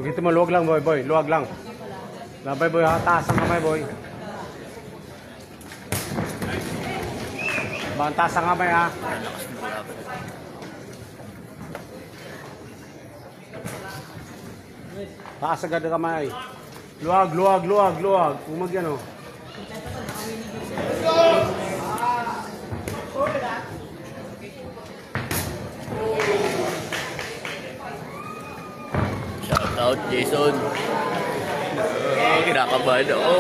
Sugito mo, luwag lang boy, boy. Luwag lang. Labay boy ha, taas ang kamay boy. Bang taas ang kamay ha. Taas agad ang kamay. Luwag, luwag, luwag, luwag. Umag yan oh. Shout out Jason. Kinakabahan ako.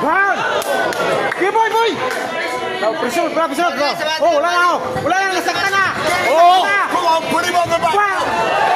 Wow! Okay, boy, boy! Pressure, bro, pressure, bro. Oh, wala na ako. Wala na, nasakta na. Oh, come on, put him on the back. Wow!